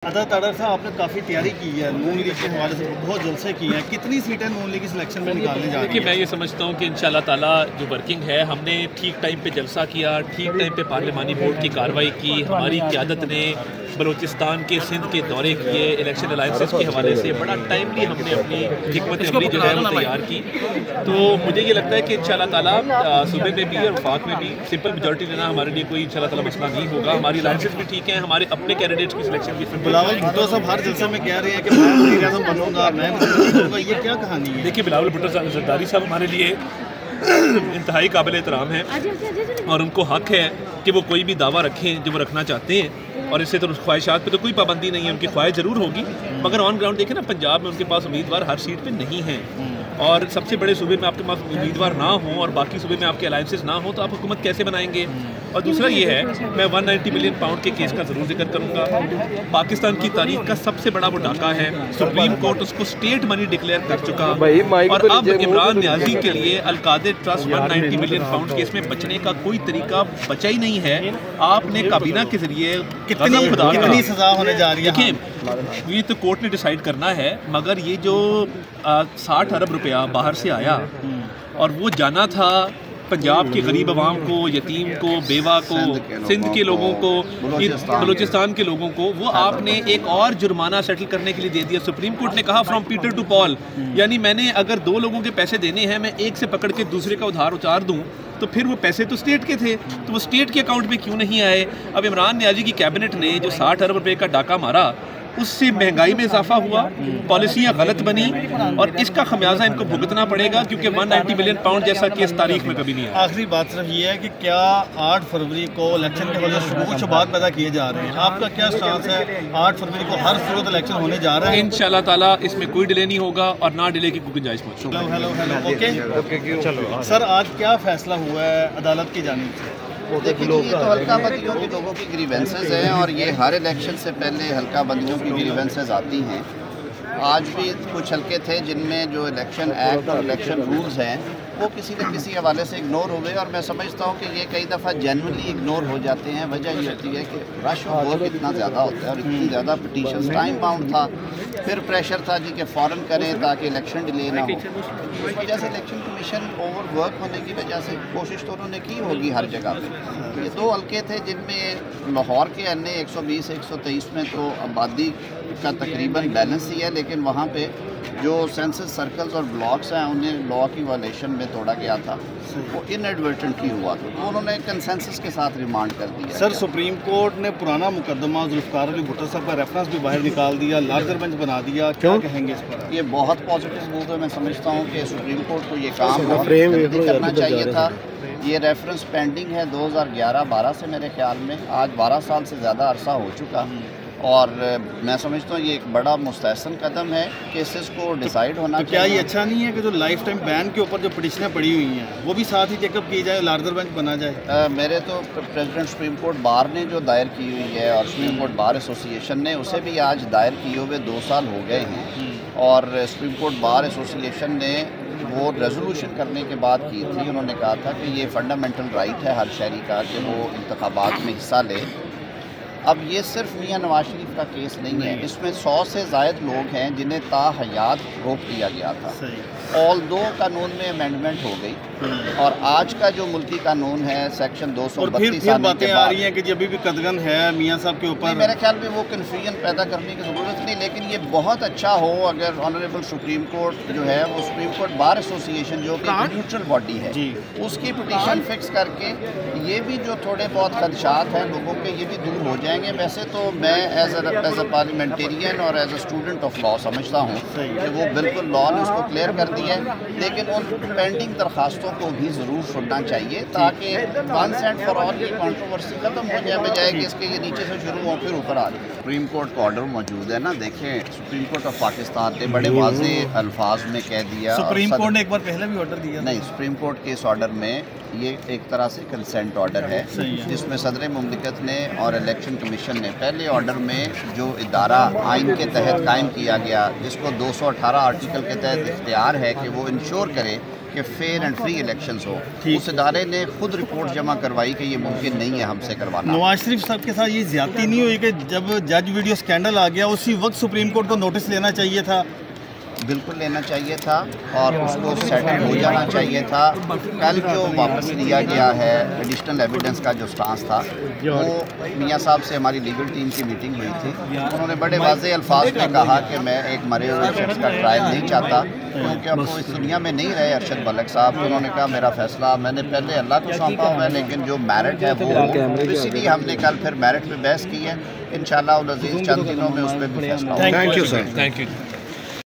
ताड़ा साहब आपने काफ़ी तैयारी की है, नून लीग के हवाले से बहुत जलसे किए हैं। कितनी सीटें नून लीग सिलेक्शन में निकालने जा रही देखिए, है? मैं ये समझता हूँ कि इंशाल्लाह ताला जो वर्किंग है, हमने ठीक टाइम पे जलसा किया, ठीक टाइम पे पार्लिमानी बोर्ड की कार्रवाई की। हमारी क़यादत ने बलूचिस्तान के सिंध के दौरे किए, इलेक्शन अलाइंसेस के हवाले से बड़ा टाइमली हमने अपनी हिकमत अमली जो है वो तैयार की। तो मुझे ये लगता है कि इंशाल्लाह ताला सूबे में भी और वफाक में भी सिंपल मेजॉरिटी लेना हमारे लिए कोई इंशाल्लाह ताला मसला नहीं होगा। हमारी अलाइंसेस भी ठीक हैं, हमारे अपने कैंडिडेट्स की सिलेक्शन भी। बिलावल भुट्टो साहब हर जलसे में कह रहे हैं कि मैं वज़ीर आज़म बनूंगा, मैं बनूंगा, ये क्या कहानी है? देखिए, बिलावल भुट्टो ज़रदारी साहब हमारे लिए इंतहाई काबिल एहतराम है और उनको हक है कि वो कोई भी दावा रखें जो वो रखना चाहते हैं, और इससे तो ख्वाहिशात पे तो कोई पाबंदी नहीं है। उनकी ख्वाहिश ज़रूर होगी, मगर ऑन ग्राउंड देखें ना, पंजाब में उनके पास उम्मीदवार हर सीट पे नहीं हैं। और सबसे बड़े सूबे में आपके पास उम्मीदवार ना हो और बाकी सूबे में आपके अलाइंसेस ना हो तो आप हुकूमत कैसे बनाएंगे? और दूसरा ये है, मैं 190 मिलियन पाउंड के केस का ज़रूर जिक्र करूँगा। पाकिस्तान की तारीख का सबसे बड़ा वो डाका है, सुप्रीम कोर्ट उसको स्टेट मनी डिक्लेयर कर चुका, और अब इमरान नियाजी के लिए अलकादे ट्रस्ट 190 मिलियन पाउंड केस में बचने का कोई तरीका बचा ही नहीं है। आपने काबीना के जरिए कितनी सजा होने जा रही है? देखिए, ये तो कोर्ट ने डिसाइड करना है, मगर ये जो 60 अरब रुपया बाहर से आया और वो जाना था पंजाब के गरीब आवाम को, यतीम को, बेवा को, सिंध के लोगों को, बलूचिस्तान के लोगों को, वो आपने एक और जुर्माना सेटल करने के लिए दे दिया। सुप्रीम कोर्ट ने कहा फ्रॉम पीटर टू पॉल, यानी मैंने अगर 2 लोगों के पैसे देने हैं, मैं एक से पकड़ के दूसरे का उधार उतार दूं, तो फिर वो पैसे तो स्टेट के थे, तो वो स्टेट के अकाउंट में क्यों नहीं आए? अब इमरान नियाजी की कैबिनेट ने जो 60 अरब रुपये का डाका मारा, उससे महंगाई में इजाफा हुआ, पॉलिसियाँ गलत बनी, और इसका खमियाजा इनको भुगतना पड़ेगा, क्योंकि 190 मिलियन पाउंड जैसा केस तारीख में कभी नहीं आया। आखिरी बात सिर्फ ये है कि क्या 8 फरवरी को इलेक्शन के वजह से शुबहात पैदा किए जा रहे हैं, आपका क्या स्टांस है? 8 फरवरी को हर सूरत इलेक्शन होने जा रहा है, इंशाल्लाह ताला इसमें कोई डिले नहीं होगा और ना डिले की कोई गुंजाइश पहुँचेगी। ओके सर, आज क्या फैसला हुआ है अदालत की जानिब से? देखिए, ये तो हल्का बंदियों के लोगों की ग्रीवेंसेस हैं, और ये हर इलेक्शन से पहले हल्का बंदियों की ग्रीवेंसेस आती हैं। आज भी कुछ हल्के थे जिनमें जो इलेक्शन एक्ट और इलेक्शन रूल्स हैं वो किसी न किसी हवाले से इग्नोर हो गए, और मैं समझता हूँ कि ये कई दफ़ा जेन्युइनली इग्नोर हो जाते हैं। वजह ये होती है कि रश और वर्क इतना ज़्यादा होता है और इतनी ज़्यादा पिटीशंस, टाइम बाउंड था, फिर प्रेशर था जी कि फ़ौरन करें ताकि इलेक्शन डिले ना हो। इस वजह से इलेक्शन कमीशन ओवर वर्क होने की वजह से कोशिश तो उन्होंने की होगी हर जगह पे। ये 2 हल्के थे जिनमें लाहौर के अन्य 120-123 में तो आबादी का तकरीबन बैलेंस ही है, लेकिन वहाँ पे जो सेंसस सर्कल्स और ब्लॉक्स हैं उन्हें लॉ की वायलेशन में तोड़ा गया था, वो इनएडवर्टेंटली हुआ था, तो उन्होंने कंसेंसस के साथ रिमांड कर दिया। सर, सुप्रीम कोर्ट ने पुराना मुकदमा जुल्फ़िकार अली भुट्टो साहब का रेफरेंस भी बाहर निकाल दिया, लार्जर बेंच बना दिया, क्या कहेंगे इस पर? ये बहुत पॉजिटिव मूव है। मैं समझता हूँ कि सुप्रीम कोर्ट को ये काम जल्दी करना चाहिए था। ये रेफरेंस पेंडिंग है 2011-12 से, मेरे ख्याल में आज 12 साल से ज़्यादा अरसा हो चुका, और मैं समझता हूँ ये एक बड़ा मुस्तहसन कदम है केसेस को डिसाइड होना। तो क्या ये अच्छा नहीं है कि जो लाइफ टाइम बैन के ऊपर जो पिटिशनें पड़ी हुई हैं वो भी साथ ही चेकअप की जाए, लार्जर बेंच बना जाए? मेरे तो प्रेसिडेंट सुप्रीम कोर्ट बार ने जो दायर की हुई है और सुप्रीम कोर्ट बार एसोसिएशन ने, उसे भी आज दायर किए हुए 2 साल हो गए हैं, और सुप्रीम कोर्ट बार एसोसिएशन ने वो रेजोल्यूशन करने के बाद की थी। उन्होंने कहा था कि ये फंडामेंटल राइट है हर शहरी का कि वो इंतखाबात में हिस्सा ले। अब ये सिर्फ मियां नवाज शरीफ का केस नहीं है, इसमें 100 से ज़ायद लोग हैं जिन्हें ताहयात रोक दिया गया था। ऑल दो कानून में अमेंडमेंट हो गई, और आज का जो मुल्की कानून है सेक्शन 232 फिर बातें आ रही हैं कि अभी भी कदगन है मियां साहब के ऊपर। मेरे ख्याल में वो कन्फ्यूजन पैदा करने की ज़रूरत नहीं, लेकिन ये बहुत अच्छा हो अगर ऑनरेबल सुप्रीम कोर्ट जो है वो सुप्रीम कोर्ट बार एसोसिएशन जो कि न्यूट्रल बॉडी है उसकी पिटीशन फिक्स करके ये भी जो थोड़े बहुत खदशात हैं लोगों के ये भी दूर हो जाएंगे। वैसे तो मैं एज अ पार्लियामेंटेरियन और as a student of law समझता हूँ कि वो बिल्कुल लॉ ने उसको क्लियर कर दिया है, लेकिन उन पेंडिंग दरखास्तों को भी ज़रूर सुनना चाहिए ताकि वंस एंड फॉर ऑल ये कंट्रोवर्सी खत्म हो जाए, बजाय कि इसके ये नीचे से शुरू हो फिर ऊपर आ जाए। सुप्रीम कोर्ट का ऑर्डर मौजूद है ना, देखें सुप्रीम कोर्ट ऑफ पाकिस्तान ने बड़े वाज़ेह अल्फाज में कह दिया। सुप्रीम कोर्ट ने एक बार पहले भी ऑर्डर दिया नहीं, सुप्रीम कोर्ट के इस ऑर्डर में ये एक तरह से कंसेंट ऑर्डर है, जिसमें सदर मुमलिकत ने और इलेक्शन कमीशन ने पहले ऑर्डर में जो इदारा आइन के तहत कायम किया गया, जिसको 218 आर्टिकल के तहत इख्तियार है कि वो इंश्योर करे کہ فیئر اینڈ فری الیکشنز ہو. اس ادارے نے خود رپورٹ جمع کروائی کہ یہ ممکن نہیں ہے ہم سے کروانا. نواز شریف صاحب کے ساتھ یہ زیادتی نہیں ہوئی کہ جب جج ویڈیو اسکینڈل آ گیا اسی وقت سپریم کورٹ کو نوٹس لینا چاہیے تھا؟ بالکل لینا چاہیے تھا اور اس کو سیٹل ہو جانا چاہیے تھا. کل جو واپس لیا گیا ہے ایڈیشنل ایویڈنس کا جو سٹانس تھا وہ میاں صاحب سے ہماری لیگل ٹیم کی میٹنگ ہوئی تھی. انہوں نے بڑے واضح الفاظ میں کہا کہ میں ایک مرے ہوئے شخص کا ٹرائل نہیں چاہتا کیونکہ اب وہ اس دنیا میں نہیں رہے ارشد ملک صاحب. تو انہوں نے کہا میرا فیصلہ میں نے پہلے اللہ کو سونپا ہوا ہے لیکن جو میرٹ ہے وہ اسی لیے ہم نے کل پھر میرٹ پہ بحث کی ہے. انشاءاللہ العزیز چند دنوں میں اس پہ بھی فیصلہ ہوگا. Thank you sir. Thank you.